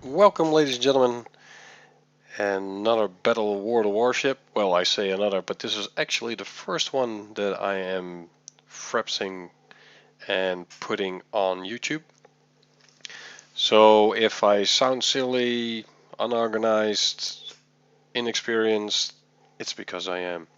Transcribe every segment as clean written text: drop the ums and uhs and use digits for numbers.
Welcome, ladies and gentlemen, another Battle War the Warship. Well, I say another, but this is actually the first one that I am frapsing and putting on YouTube. So if I sound silly, unorganized, inexperienced, it's because I am.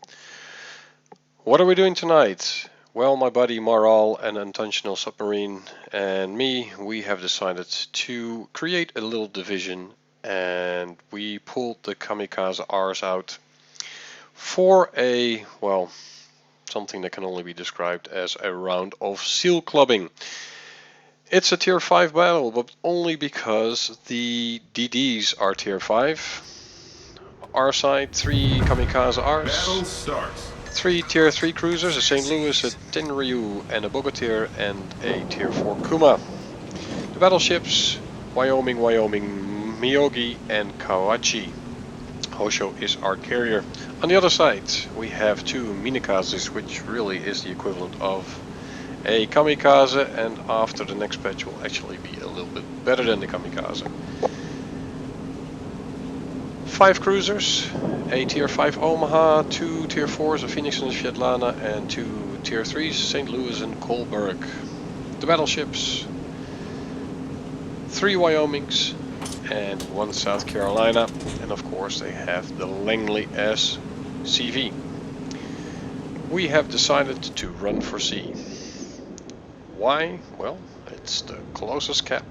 What are we doing tonight? Well, my buddy Maral, an Unintentional Submarine, and me, we have decided to create a little division, and we pulled the Kamikaze R's out for a, well, something that can only be described as a round of seal clubbing. It's a tier 5 battle, but only because the DDs are tier 5. Our side, 3 Kamikaze R's. Battle starts. 3 tier 3 cruisers, a St. Louis, a Tenryu, and a Bogatyr, and a tier 4 Kuma. The battleships, Wyoming, Miyogi, and Kawachi. Hosho is our carrier. On the other side, we have 2 Minikazes, which really is the equivalent of a Kamikaze, and after the next patch will actually be a little bit better than the Kamikaze. 5 cruisers, a tier 5 Omaha, 2 tier 4s, a Phoenix and a Svetlana, and 2 tier 3s, St. Louis and Kolberg. The battleships, 3 Wyomings and 1 South Carolina, and of course they have the Langley SCV. We have decided to run for sea. Why? Well, it's the closest cap.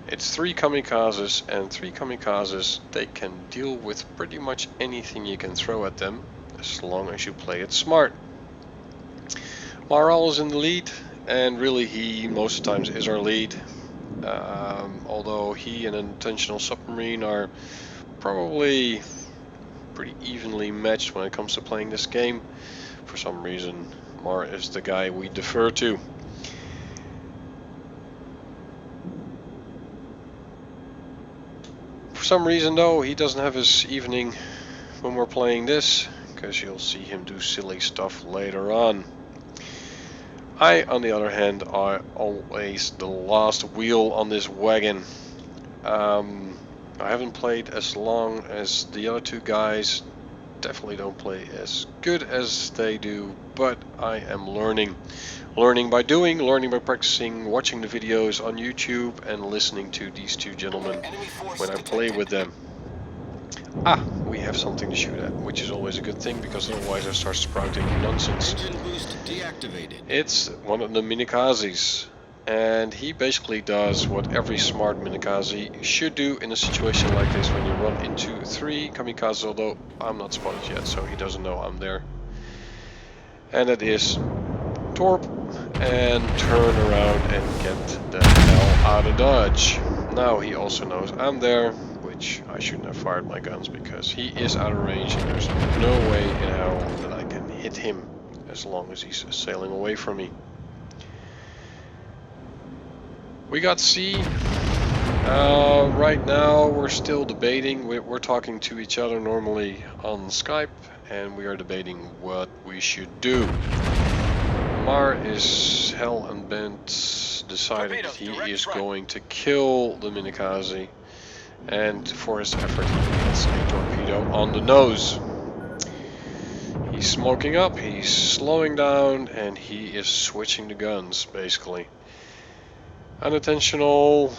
It's 3 Kamikazes, and 3 Kamikazes, they can deal with pretty much anything you can throw at them, as long as you play it smart. Maral is in the lead, and really he most of the times is our lead. Although he and Unintentional Submarine are probably pretty evenly matched when it comes to playing this game. For some reason, Mar is the guy we defer to. For some reason though, he doesn't have his evening when we're playing this, because you'll see him do silly stuff later on. I, on the other hand, are always the last wheel on this wagon. I haven't played as long as the other 2 guys, definitely don't play as good as they do, but I am learning. Learning by doing, learning by practicing, watching the videos on YouTube, and listening to these 2 gentlemen when I play with them. Ah, we have something to shoot at, which is always a good thing, because otherwise I start sprouting nonsense. Engine boost deactivated. It's one of the Minikazes, and he basically does what every smart Minikaze should do in a situation like this, when you run into 3 Kamikazes, although I'm not spotted yet, so he doesn't know I'm there. And it is torp and turn around and get the hell out of Dodge. Now he also knows I'm there, which I shouldn't have fired my guns, because he is out of range and there's no way in hell that I can hit him as long as he's sailing away from me. We got C. Right now we're still debating. We're talking to each other normally on Skype, and we are debating what we should do. Mar is hell and bent, decided he is going to kill the Minikaze, and for his effort he gets a torpedo on the nose. He's smoking up, he's slowing down, and he is switching the guns, basically. Unintentional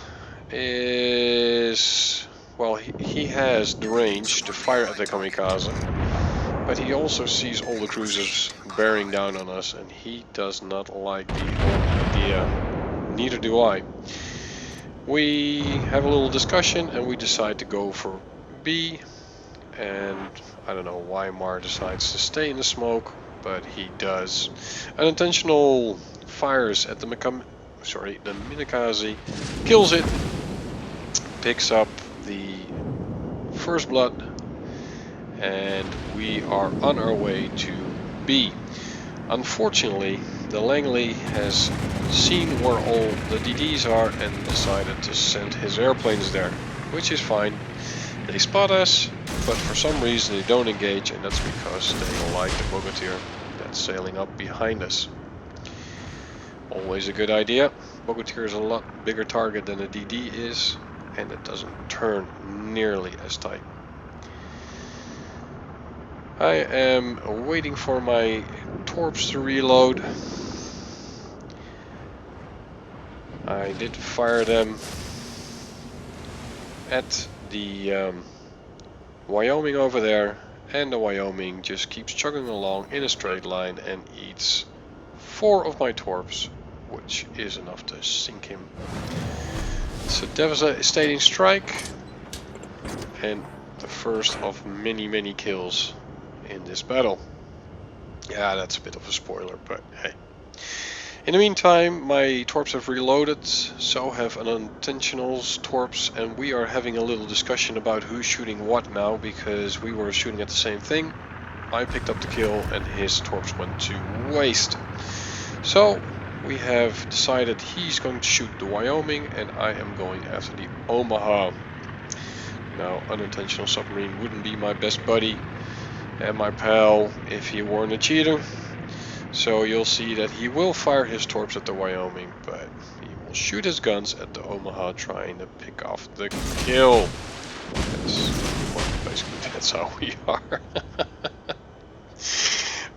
is, well, he has the range to fire at the Kamikaze, but he also sees all the cruisers bearing down on us, and he does not like the whole idea. Neither do I. We have a little discussion and we decide to go for B, and I don't know why Mar decides to stay in the smoke, but he does. Unintentional fires at the Minikaze, kills it, picks up the first blood, and we are on our way to B. Unfortunately, the Langley has seen where all the DDs are and decided to send his airplanes there, which is fine. They spot us, but for some reason they don't engage, and that's because they don't like the Bogatyr that's sailing up behind us. Always a good idea. Bogatyr is a lot bigger target than a DD is, and it doesn't turn nearly as tight. I am waiting for my torps to reload. I did fire them at the Wyoming over there, and the Wyoming just keeps chugging along in a straight line and eats 4 of my torps, which is enough to sink him. It's a devastating strike, and the first of many kills in this battle. Yeah, that's a bit of a spoiler, but hey. In the meantime, my torps have reloaded, so have Unintentional's torps, and we are having a little discussion about who's shooting what now, because we were shooting at the same thing. I picked up the kill and his torps went to waste. So we have decided he's going to shoot the Wyoming and I am going after the Omaha. Now, Unintentional Submarine wouldn't be my best buddy and my pal if he weren't a cheater. So you'll see that he will fire his torps at the Wyoming, but he will shoot his guns at the Omaha trying to pick off the kill. Basically that's how we are.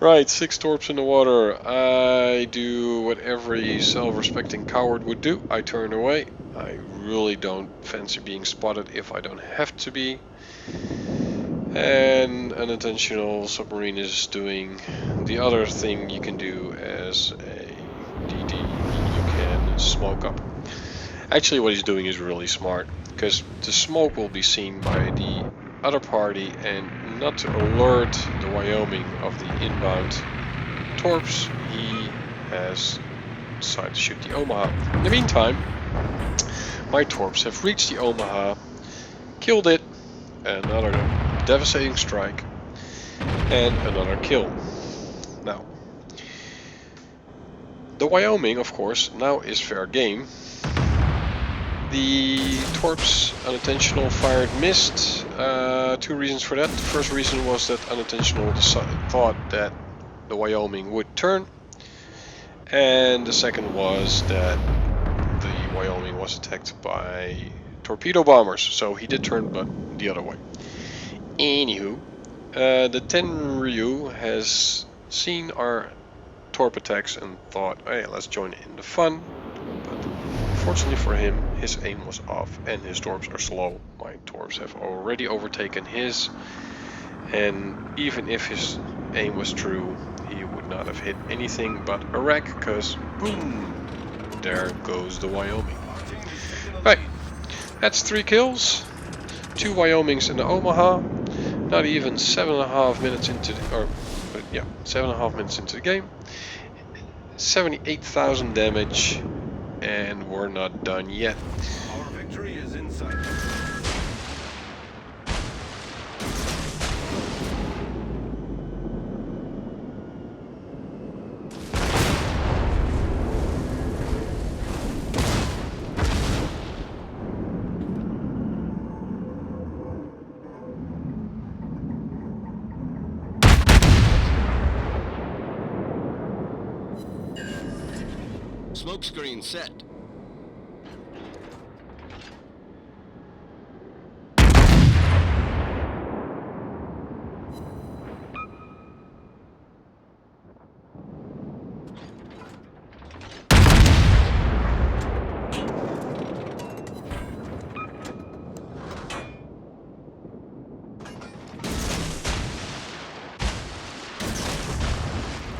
Right, 6 torps in the water. I do what every self-respecting coward would do. I turn away. I really don't fancy being spotted if I don't have to be. And Unintentional Submarine is doing the other thing you can do as a DD. You can smoke up. Actually, what he's doing is really smart, because the smoke will be seen by the other party, and not to alert the Wyoming of the inbound torps, he has decided to shoot the Omaha. In the meantime, my torps have reached the Omaha, killed it, another devastating strike, and another kill. Now, the Wyoming, of course, now is fair game. The torps Unintentional fired missed. 2 reasons for that. The first reason was that Unintentional thought that the Wyoming would turn, and the second was that the Wyoming was attacked by torpedo bombers, so he did turn, but the other way. Anywho, the Tenryu has seen our torp attacks and thought, hey, let's join in the fun. But fortunately for him, his aim was off and his torps are slow. My torps have already overtaken his, and even if his aim was true, he would not have hit anything but a wreck, because boom, there goes the Wyoming. Right, that's 3 kills, 2 Wyomings in the Omaha. Not even 7.5 minutes into the, 7.5 minutes into the game. 78,000 damage, and we're not done yet. Our victory is in sight. Smoke screen set.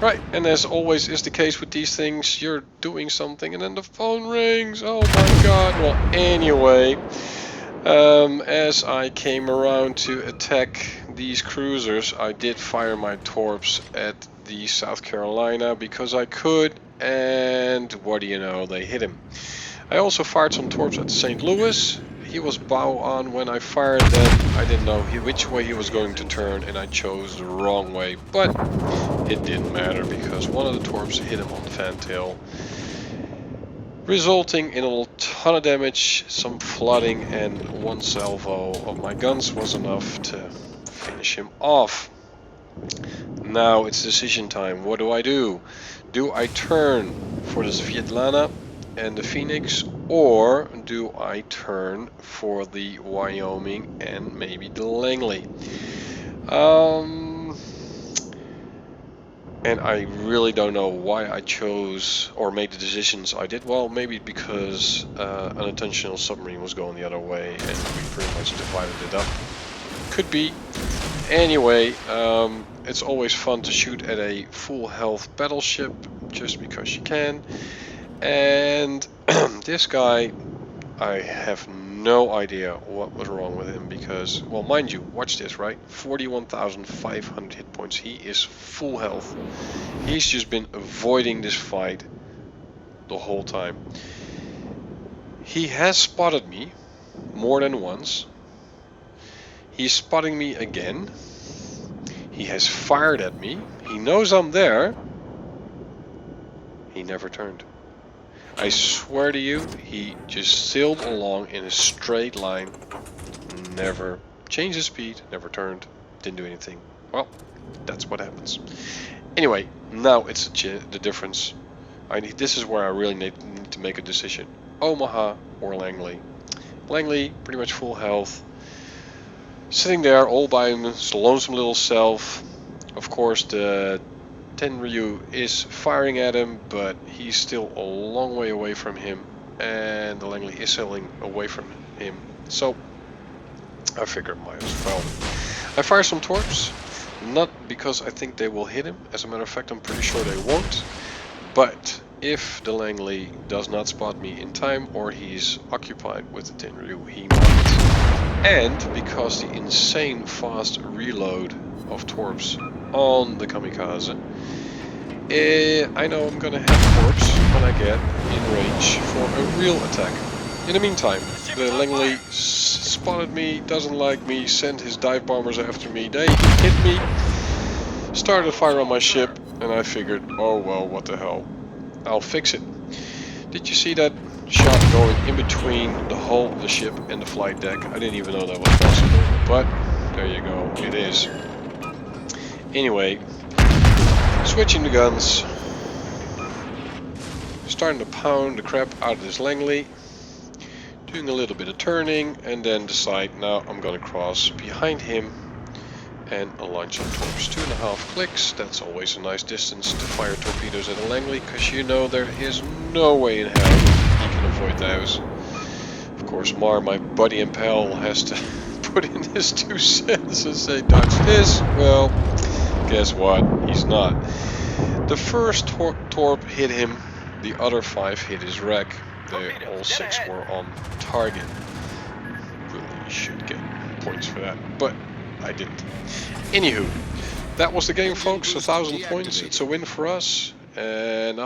Right, and as always is the case with these things, you're doing something and then the phone rings. Oh my god. Well, anyway, as I came around to attack these cruisers, I did fire my torps at the South Carolina because I could, and what do you know, they hit him. I also fired some torps at St. Louis. He was bow on when I fired them. I didn't know which way he was going to turn, and I chose the wrong way, but it didn't matter because one of the torps hit him on the fantail, resulting in a ton of damage, some flooding, and 1 salvo of my guns was enough to finish him off. Now it's decision time. What do? Do I turn for the Svietlana and the Phoenix, Or do I turn for the Wyoming and maybe the Langley? And I really don't know why I chose or made the decisions I did. Well, maybe because Unintentional Submarine was going the other way and we pretty much divided it up. Could be. Anyway, it's always fun to shoot at a full health battleship just because you can. And this guy, I have no idea what was wrong with him because, well, mind you, watch this, right? 41,500 hit points. He is full health. He's just been avoiding this fight the whole time. He has spotted me more than once. He's spotting me again. He has fired at me. He knows I'm there. He never turned. I swear to you, he just sailed along in a straight line. Never changed his speed, never turned, didn't do anything. Well, that's what happens. Anyway, now it's the difference. This is where I really need to make a decision. Omaha or Langley. Langley, pretty much full health. Sitting there all by his lonesome little self. Of course, the Tenryu is firing at him, but he's still a long way away from him. And the Langley is sailing away from him. So, I figured might as well. I fire some torps. Not because I think they will hit him. As a matter of fact, I'm pretty sure they won't. But if the Langley does not spot me in time, or he's occupied with the Tenryu, he might. And because the insane fast reload of torps on the Kamikaze, I know I'm gonna have torps when I get in range for a real attack. In the meantime, the Langley spotted me, doesn't like me, sent his dive bombers after me. They hit me, started a fire on my ship, and I figured, oh well, what the hell, I'll fix it. Did you see that shot going in between the hull of the ship and the flight deck? I didn't even know that was possible, but there you go, it is. Anyway, switching the guns, starting to pound the crap out of this Langley, doing a little bit of turning, and then decide now I'm gonna cross behind him and launch some torps. 2.5 clicks, that's always a nice distance to fire torpedoes at a Langley, because you know there is no way in hell he can avoid those. Of course, Mar, my buddy and pal, has to put in his 2 cents and say, dodge this. Well, guess what? He's not. The first torp hit him, the other 5 hit his wreck. All 6 were on target. Really should get points for that, but I didn't. Anywho, that was the game, folks. 1,000 points. It's a win for us. And